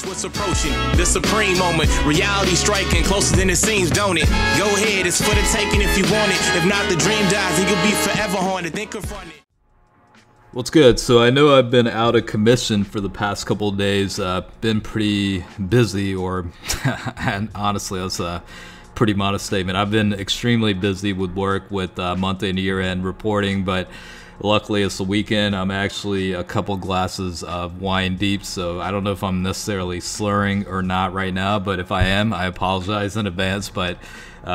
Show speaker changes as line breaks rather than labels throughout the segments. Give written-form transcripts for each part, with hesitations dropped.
Watch what's approaching, the supreme moment. Reality striking closer than it seems, don't it? Go ahead, it's for the taking if you want it. If not, the dream dies and you'll be forever haunted. Then confront it.
What's good? So I know I've been out of commission for the past couple of days. Been pretty busy, and honestly, that's a pretty modest statement. I've been extremely busy with work, with month and year-end reporting, but luckily it's the weekend. I'm actually a couple glasses of wine deep, so I don't know if I'm necessarily slurring or not right now, but if I am, I apologize in advance. But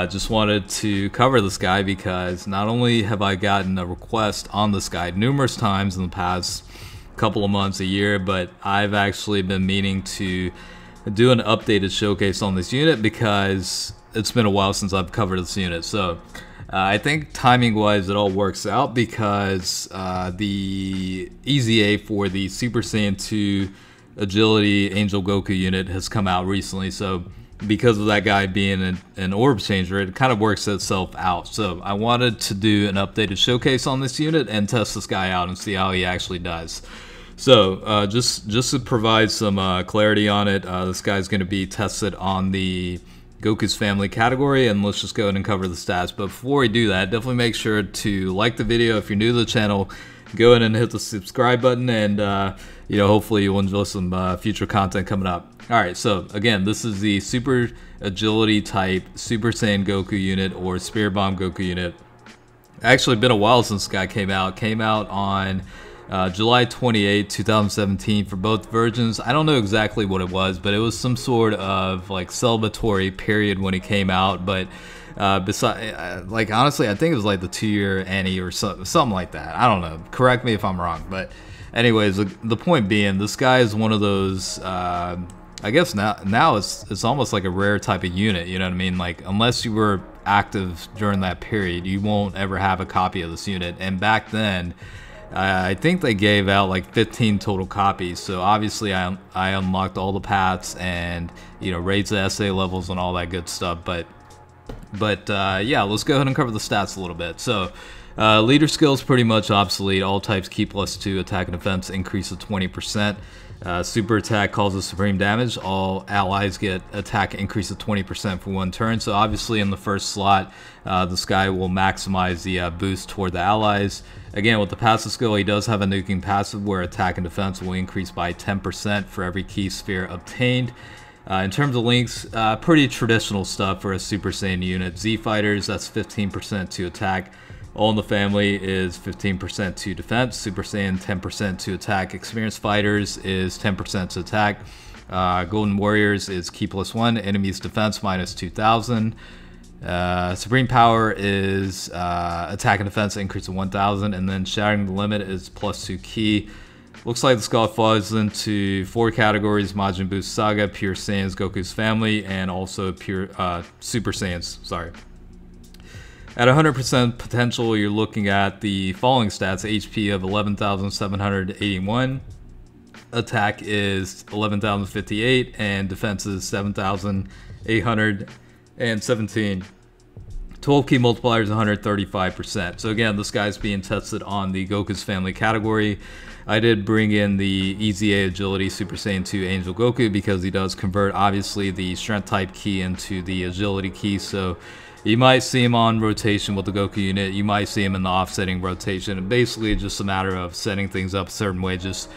just wanted to cover this guy because not only have I gotten a request on this guy numerous times in the past couple of months, a year, but I've actually been meaning to do an updated showcase on this unit because it's been a while since I've covered this unit. So I think timing-wise it all works out because the EZA for the Super Saiyan 2 Agility Angel Goku unit has come out recently. So because of that guy being an orb changer, it kind of works itself out. So I wanted to do an updated showcase on this unit and test this guy out and see how he actually does. So just to provide some clarity on it, this guy's going to be tested on the Goku's family category, and let's just go ahead and cover the stats. But before we do that, definitely make sure to like the video. If you're new to the channel, go ahead and hit the subscribe button, and hopefully you'll enjoy some future content coming up. Alright, so again, this is the Super Agility type Super Saiyan Goku unit, or Spirit Bomb Goku unit. Actually been a while since this guy came out. Came out on July 28, 2017 for both versions. I don't know exactly what it was, but it was some sort of like celebratory period when he came out. But honestly, I think it was like the 2-year Annie or something like that. I don't know. Correct me if I'm wrong. But anyways, the point being, this guy is one of those. I guess now it's almost like a rare type of unit. You know what I mean? Like, unless you were active during that period, you won't ever have a copy of this unit. And back then, I think they gave out like 15 total copies. So obviously I unlocked all the paths and raised the SA levels and all that good stuff. But yeah, let's go ahead and cover the stats a little bit. So leader skills pretty much obsolete. All types Ki +2, attack and defense increase of 20%. Super attack causes supreme damage. All allies get attack increase of 20% for 1 turn. So obviously in the first slot, this guy will maximize the boost toward the allies. Again, with the passive skill, he does have a nuking passive where attack and defense will increase by 10% for every Ki sphere obtained. In terms of links, pretty traditional stuff for a Super Saiyan unit. Z Fighters, that's 15% to attack. All in the Family is 15% to defense. Super Saiyan 10% to attack. Experienced Fighters is 10% to attack. Golden Warriors is Ki +1. Enemies defense minus 2,000. Supreme Power is attack and defense increase of 1,000. And then Shattering the Limit is +2 Ki. Looks like this guy falls into 4 categories: Majin Buu Saga, Pure Saiyans, Goku's Family, and also pure Super Saiyans. Sorry. At 100% potential, you're looking at the following stats: HP of 11,781, attack is 11,058, and defense is 7,817. 12 Ki Multiplier is 135%. So again, this guy's being tested on the Goku's Family category. I did bring in the EZA Agility Super Saiyan 2 Angel Goku because he does convert, obviously, the Strength type Ki into the Agility Ki. So you might see him on rotation with the Goku unit. You might see him in the offsetting rotation. And basically, just a matter of setting things up a certain way. Just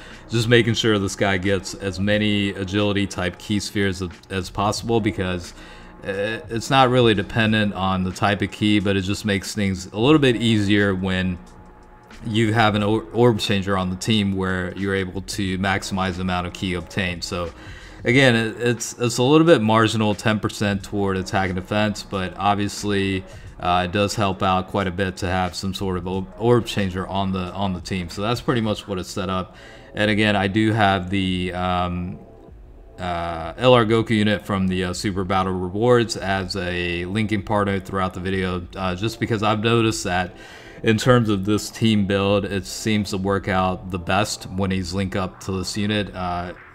making sure this guy gets as many agility type Ki spheres as possible, because it's not really dependent on the type of Ki, but it just makes things a little bit easier when you have an orb changer on the team where you're able to maximize the amount of Ki obtained. So again, it's a little bit marginal, 10% toward attack and defense, but obviously it does help out quite a bit to have some sort of orb changer on the team. So that's pretty much what it's set up. And again, I do have the LR Goku unit from the Super Battle Rewards as a linking partner throughout the video, just because I've noticed that in terms of this team build, it seems to work out the best when he's linked up to this unit.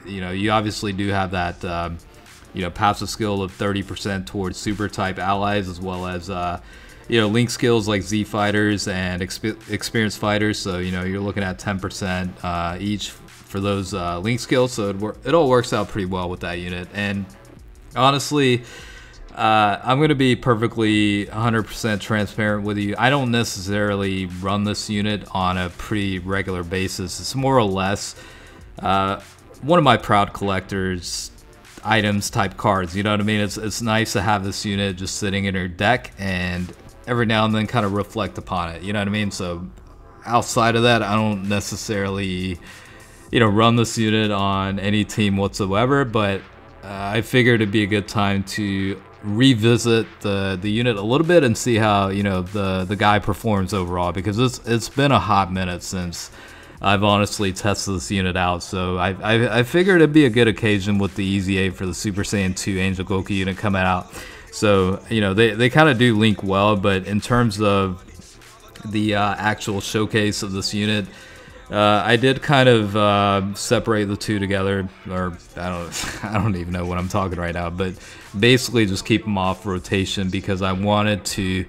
You obviously do have that passive skill of 30% towards super type allies, as well as link skills like Z Fighters and experienced fighters. So you're looking at 10% each for those link skills, so it all works out pretty well with that unit. And honestly, I'm going to be perfectly 100% transparent with you. I don't necessarily run this unit on a pretty regular basis. It's more or less one of my proud collectors items type cards, you know what I mean? It's nice to have this unit just sitting in your deck and every now and then kind of reflect upon it, you know what I mean? So outside of that, I don't necessarily, you know, run this unit on any team whatsoever, but I figured it'd be a good time to revisit the unit a little bit and see how, you know, the guy performs overall, because it's been a hot minute since I've honestly tested this unit out. So I figured it'd be a good occasion with the Easy 8 for the Super Saiyan 2 Angel Goku unit coming out. So, you know, they kind of do link well, but in terms of the actual showcase of this unit, I did kind of separate the two together, or I don't even know what I'm talking right now, but basically just keep them off rotation because I wanted to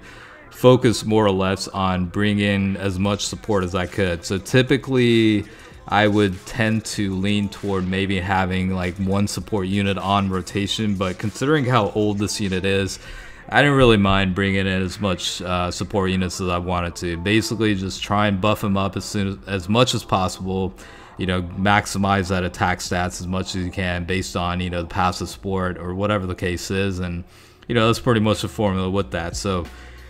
focus more or less on bringing as much support as I could. So typically I would tend to lean toward maybe having like one support unit on rotation, but considering how old this unit is, I didn't really mind bringing in as much support units as I wanted to. Basically just try and buff him up as much as possible, you know, maximize that attack stats as much as you can based on, you know, the passive support or whatever the case is. And, you know, that's pretty much the formula with that. So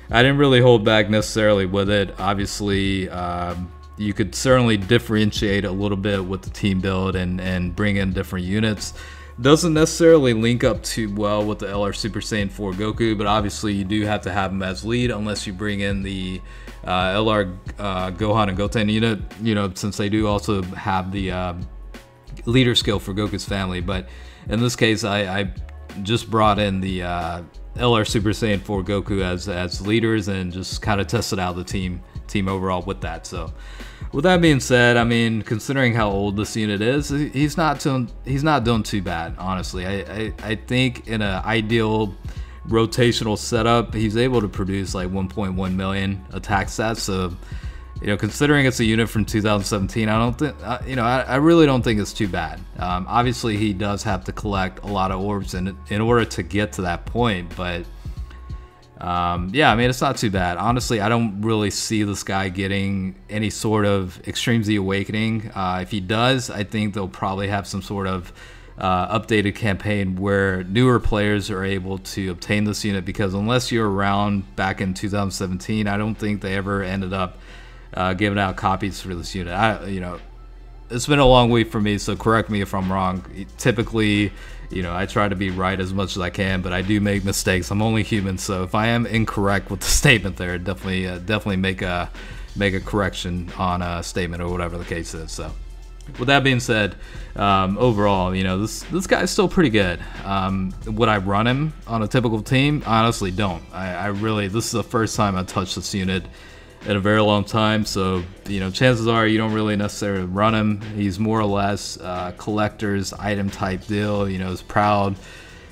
I didn't really hold back necessarily with it. Obviously, you could certainly differentiate a little bit with the team build and bring in different units. Doesn't necessarily link up too well with the LR Super Saiyan 4 Goku, but obviously you do have to have him as lead unless you bring in the LR Gohan and Goten unit, you know, since they do also have the leader skill for Goku's family. But in this case, I just brought in the LR Super Saiyan 4 Goku as leaders and just kind of tested out the team overall with that. So with that being said, I mean, considering how old this unit is, he's not doing too bad, honestly. I think in an ideal rotational setup, he's able to produce like 1.1 million attack stats. So, you know, considering it's a unit from 2017, I don't think, you know, I really don't think it's too bad. Obviously, he does have to collect a lot of orbs in order to get to that point, but yeah, I mean, it's not too bad. Honestly, I don't really see this guy getting any sort of Extreme Z Awakening. If he does, I think they'll probably have some sort of updated campaign where newer players are able to obtain this unit, because unless you're around back in 2017, I don't think they ever ended up giving out copies for this unit. You know, it's been a long week for me, so correct me if I'm wrong. Typically, you know, I try to be right as much as I can, but I do make mistakes. I'm only human, so if I am incorrect with the statement there, definitely make a correction on a statement or whatever the case is. So with that being said, overall, you know, this guy's still pretty good. Would I run him on a typical team? I honestly don't. I really, this is the first time I touched this unit in a very long time, so, you know, chances are you don't really necessarily run him. He's more or less collector's item type deal. You know, his proud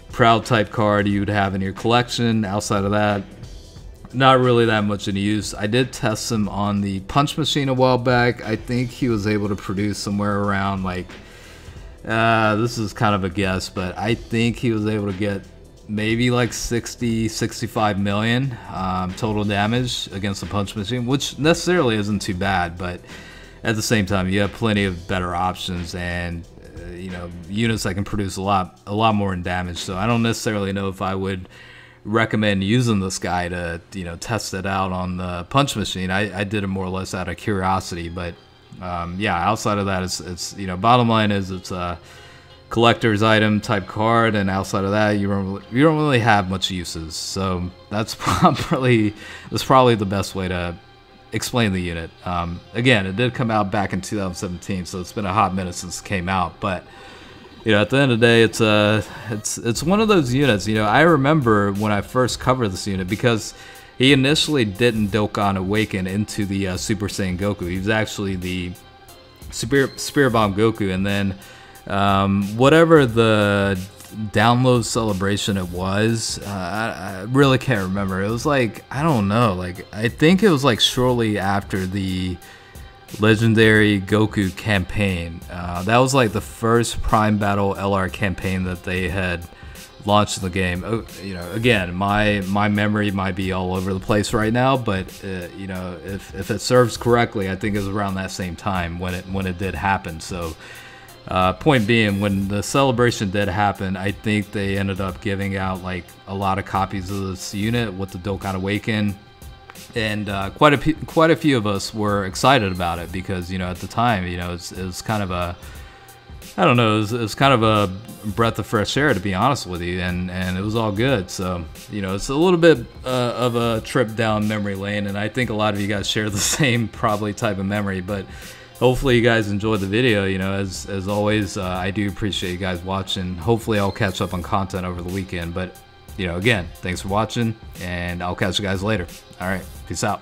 type card you would have in your collection. Outside of that, not really that much in use. I did test him on the punch machine a while back. I think he was able to produce somewhere around like, this is kind of a guess, but I think he was able to get maybe like 65 million total damage against the punch machine, which necessarily isn't too bad, but at the same time you have plenty of better options and you know, units that can produce a lot more in damage. So I don't necessarily know if I would recommend using this guy to, you know, test it out on the punch machine. I did it more or less out of curiosity, but yeah, outside of that, it's you know, bottom line is it's a collector's item type card, and outside of that, you don't really have much uses. So that's probably the best way to explain the unit. Again, it did come out back in 2017, so it's been a hot minute since it came out. But you know, at the end of the day, it's one of those units. You know, I remember when I first covered this unit, because he initially didn't Dokkan Awaken into the Super Saiyan Goku. He was actually the Spirit Bomb Goku, and then whatever the download celebration it was, I really can't remember. It was like, I don't know, like I think it was like shortly after the Legendary Goku campaign. That was like the first Prime Battle LR campaign that they had launched in the game. You know, again, my memory might be all over the place right now, but you know, if it serves correctly, I think it was around that same time when it did happen. So point being, when the celebration did happen, I think they ended up giving out like a lot of copies of this unit with the Dokkan Awaken, and quite a few of us were excited about it because, you know, at the time, you know, it was kind of a, I don't know, it was kind of a breath of fresh air, to be honest with you, and it was all good. So, you know, it's a little bit of a trip down memory lane, and I think a lot of you guys share the same probably type of memory, but hopefully you guys enjoyed the video. You know, as always, I do appreciate you guys watching. Hopefully I'll catch up on content over the weekend, but, you know, again, thanks for watching, and I'll catch you guys later. All right, peace out.